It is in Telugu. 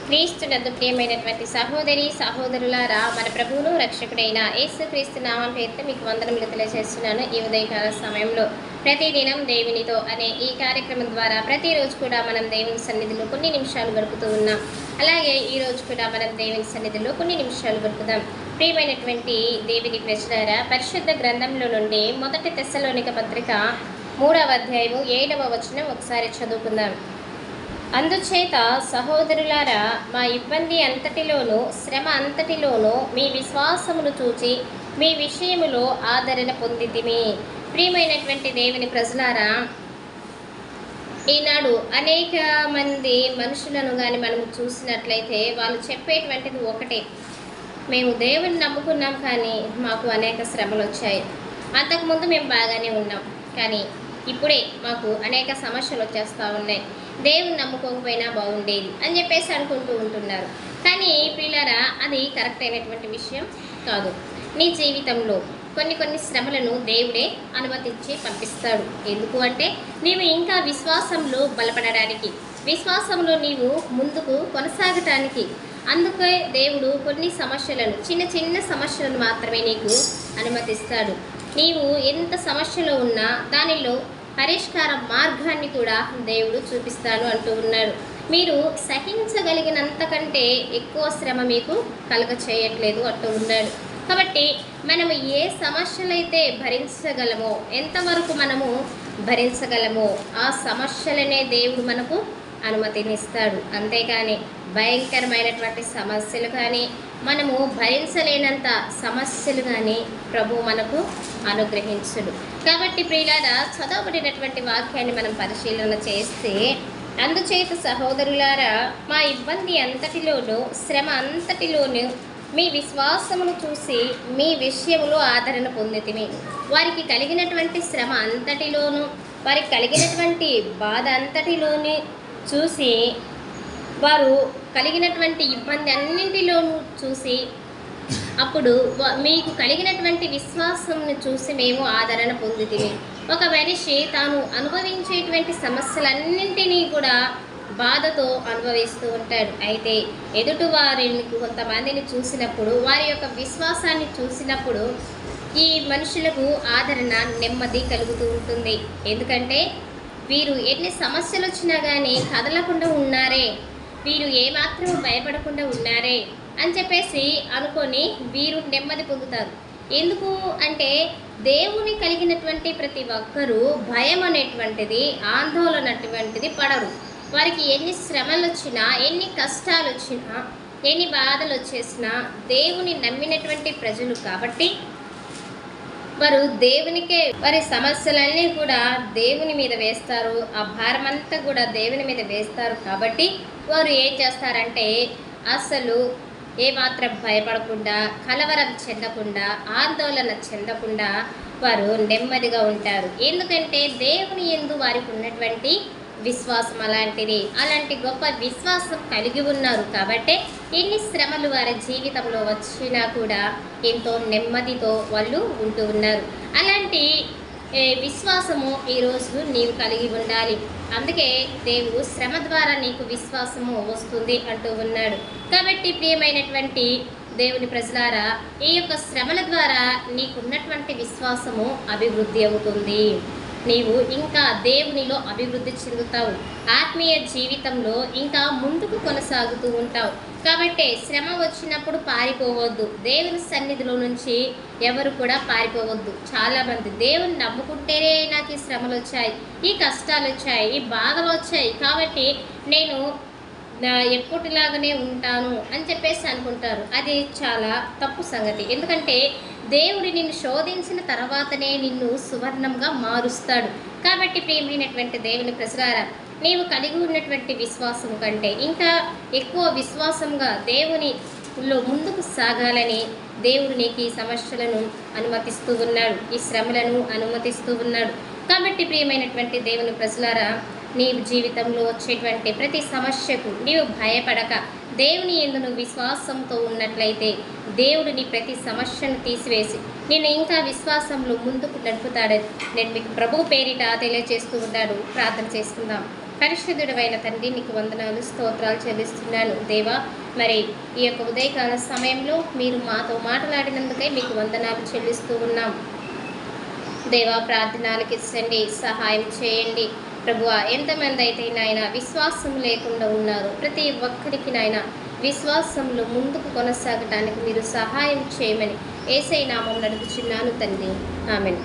క్రీస్తునందు ప్రియమైనటువంటి సహోదరి సహోదరులారా, మన ప్రభువును రక్షకుడైన యేసుక్రీస్తు నామం పేరుతో మీకు వందనములు తెలియజేస్తున్నాను. ఈ ఉదయకాల సమయంలో ప్రతిదినం దేవునితో అనే ఈ కార్యక్రమం ద్వారా ప్రతిరోజు కూడా మనం దేవుని సన్నిధిలో కొన్ని నిమిషాలు గడుపుతూ ఉన్నాం. అలాగే ఈరోజు కూడా మనం దేవుని సన్నిధిలో కొన్ని నిమిషాలు గడుపుదాం. ప్రియమైనటువంటి దేవుని ప్రజలారా, పరిశుద్ధ గ్రంథంలో నుండి మొదటి తెస్సలోనిక పత్రిక 3వ అధ్యాయము 7వ వచనం ఒకసారి చదువుకుందాం. అందుచేత సహోదరులారా, మా ఇబ్బంది అంతటిలోనూ శ్రమ అంతటిలోనూ మీ విశ్వాసమును చూచి మీ విషయములో ఆదరణ పొందితిమి. ప్రియమైనటువంటి దేవుని ప్రజలారా, ఈనాడు అనేక మంది మనుషులను కానీ మనం చూసినట్లయితే వాళ్ళు చెప్పేటువంటిది ఒకటే, మేము దేవుని నమ్ముకున్నాం కానీ మాకు అనేక శ్రమలు వచ్చాయి. అంతకుముందు మేము బాగానే ఉన్నాం కానీ ఇప్పుడే మాకు అనేక సమస్యలు వచ్చేస్తూ ఉన్నాయి. దేవుని నమ్ముకోకపోయినా బాగుండేది అని చెప్పేసి అనుకుంటూ ఉంటున్నారు. కానీ ప్రియులారా, అది కరెక్ట్ అయినటువంటి విషయం కాదు. నీ జీవితంలో కొన్ని శ్రమలను దేవుడే అనుమతించి పంపిస్తాడు. ఎందుకు అంటే నీవు ఇంకా విశ్వాసంలో బలపడడానికి, విశ్వాసంలో నీవు ముందుకు కొనసాగటానికి. అందుకే దేవుడు కొన్ని సమస్యలను, చిన్న సమస్యలను మాత్రమే నీకు అనుమతిస్తాడు. నీవు ఎంత సమస్యలో ఉన్నా దానిలో పరిష్కార మార్గాన్ని కూడా దేవుడు చూపిస్తాడు అంటూ ఉన్నాడు. మీరు సహించగలిగినంతకంటే ఎక్కువ శ్రమ మీకు కలగ చేయట్లేదు అంటూ ఉన్నాడు. కాబట్టి మనము ఏ సమస్యలైతే భరించగలమో, ఎంతవరకు మనము భరించగలమో ఆ సమస్యలనే దేవుడు మనకు అనుమతినిస్తాడు. అంతేకాని భయంకరమైనటువంటి సమస్యలు కానీ, మనము భరించలేనంత సమస్యలు కానీ ప్రభు మనకు అనుగ్రహించుడు. కాబట్టి ప్రియులారా, చదవబడినటువంటి వాక్యాన్ని మనం పరిశీలన చేస్తే, అందుచేత సహోదరులారా, మా ఇబ్బంది అంతటిలోనూ శ్రమ అంతటిలోనూ మీ విశ్వాసమును చూసి మీ విషయములో ఆదరణ పొందితిమి. వారికి కలిగినటువంటి శ్రమ అంతటిలోనూ, వారికి కలిగినటువంటి బాధ అంతటిలోని చూసి, వారు కలిగినటువంటి ఇబ్బంది అన్నింటిలోనూ చూసి, అప్పుడు మీకు కలిగినటువంటి విశ్వాసంను చూసి మేము ఆదరణ పొందితిమి. ఒక మనిషి తాను అనుభవించేటువంటి సమస్యలన్నింటినీ కూడా బాధతో అనుభవిస్తూ ఉంటాడు. అయితే ఎదుటి వారిని కొంతమందిని చూసినప్పుడు, వారి యొక్క విశ్వాసాన్ని చూసినప్పుడు ఈ మనుషులకు ఆదరణ, నెమ్మది కలుగుతూ ఉంటుంది. ఎందుకంటే వీరు ఎన్ని సమస్యలు వచ్చినా కానీ కదలకుండా ఉన్నారే, వీరు ఏమాత్రం భయపడకుండా ఉన్నారే అని చెప్పేసి అనుకొని వీరు నెమ్మది పొందుతారు. ఎందుకు అంటే దేవుని కలిగినటువంటి ప్రతి ఒక్కరూ భయం అనేటువంటిది, ఆందోళన అటువంటిది పడరు. వారికి ఎన్ని శ్రమలు వచ్చినా, ఎన్ని కష్టాలు వచ్చినా, ఎన్ని బాధలు వచ్చేసినా దేవుని నమ్మినటువంటి ప్రజలు కాబట్టి వారు దేవునికే వారి సమస్యలన్నీ కూడా దేవుని మీద వేస్తారు. ఆ భారమంతా కూడా దేవుని మీద వేస్తారు. కాబట్టి వారు ఏం చేస్తారంటే అసలు ఏమాత్రం భయపడకుండా, కలవరం చెందకుండా, ఆందోళన చెందకుండా వారు నెమ్మదిగా ఉంటారు. ఎందుకంటే దేవుని యందు వారికి ఉన్నటువంటి విశ్వాసం అలాంటిది. అలాంటి గొప్ప విశ్వాసం కలిగి ఉన్నారు కాబట్టి ఎన్ని శ్రమలు వారి జీవితంలో వచ్చినా కూడా ఎంతో నెమ్మదితో వాళ్ళు ఉంటూ ఉన్నారు. అలాంటి విశ్వాసము ఈరోజు నీవు కలిగి ఉండాలి. అందుకే దేవుడు శ్రమ ద్వారా నీకు విశ్వాసము వస్తుంది అంటూ ఉన్నాడు. కాబట్టి ప్రియమైనటువంటి దేవుని ప్రజలారా, ఈ యొక్క శ్రమల ద్వారా నీకున్నటువంటి విశ్వాసము అభివృద్ధి అవుతుంది. నీవు ఇంకా దేవునిలో అభివృద్ధి చెందుతావు. ఆత్మీయ జీవితంలో ఇంకా ముందుకు కొనసాగుతూ ఉంటావు. కాబట్టి శ్రమ వచ్చినప్పుడు పారిపోవద్దు. దేవుని సన్నిధిలో నుంచి ఎవరు కూడా పారిపోవద్దు. చాలామంది దేవుని నమ్ముకుంటేనే నాకు ఈ శ్రమలు వచ్చాయి, ఈ కష్టాలు వచ్చాయి, ఈ బాధలు వచ్చాయి, కాబట్టి నేను ఎప్పటిలాగానే ఉంటాను అని చెప్పేసి అనుకుంటారు. అది చాలా తప్పు సంగతి. ఎందుకంటే దేవుడు నిన్ను శోధించిన తర్వాతనే నిన్ను సువర్ణంగా మారుస్తాడు. కాబట్టి ప్రియమైనటువంటి దేవుని ప్రజలారా, నీవు కలిగి ఉన్నటువంటి విశ్వాసం కంటే ఇంకా ఎక్కువ విశ్వాసంగా దేవునిలో ముందుకు సాగాలని దేవుడు నీకు ఈ సమస్యలను అనుమతిస్తూ ఉన్నాడు, ఈ శ్రమలను అనుమతిస్తూ ఉన్నాడు. కాబట్టి ప్రియమైనటువంటి దేవుని ప్రజలారా, నీ జీవితంలో వచ్చేటువంటి ప్రతి సమస్యకు నీవు భయపడక దేవుని యందు నువ్వు విశ్వాసంతో ఉన్నట్లయితే దేవుడు నీ ప్రతి సమస్యను తీసివేసి నేను ఇంకా విశ్వాసంలో ముందుకు నడుపుతాడని నేను మీకు ప్రభు పేరిట తెలియజేస్తూ ఉన్నాడు. ప్రార్థన చేసుకుందాం. పరిశుద్ధుడైన తండ్రి, నీకు వందనాలు, స్తోత్రాలు చెల్లిస్తున్నాను దేవా. మరి ఈ యొక్క ఉదయకాల సమయంలో మీరు మాతో మాట్లాడినందుకై మీకు వందనాలు చెల్లిస్తూ ఉన్నాం దేవా. ప్రార్థనలకు ఇచ్చండి, సహాయం చేయండి ప్రభువా. ఎంతమంది అయితే నాయన విశ్వాసం లేకుండా ఉన్నారు, ప్రతి ఒక్కరికి నాయన విశ్వాసంలో ముందుకు కొనసాగటానికి మీరు సహాయం చేయమని యేసయ్య నామమున అడుగుచున్నాను తండ్రి. ఆమేన్.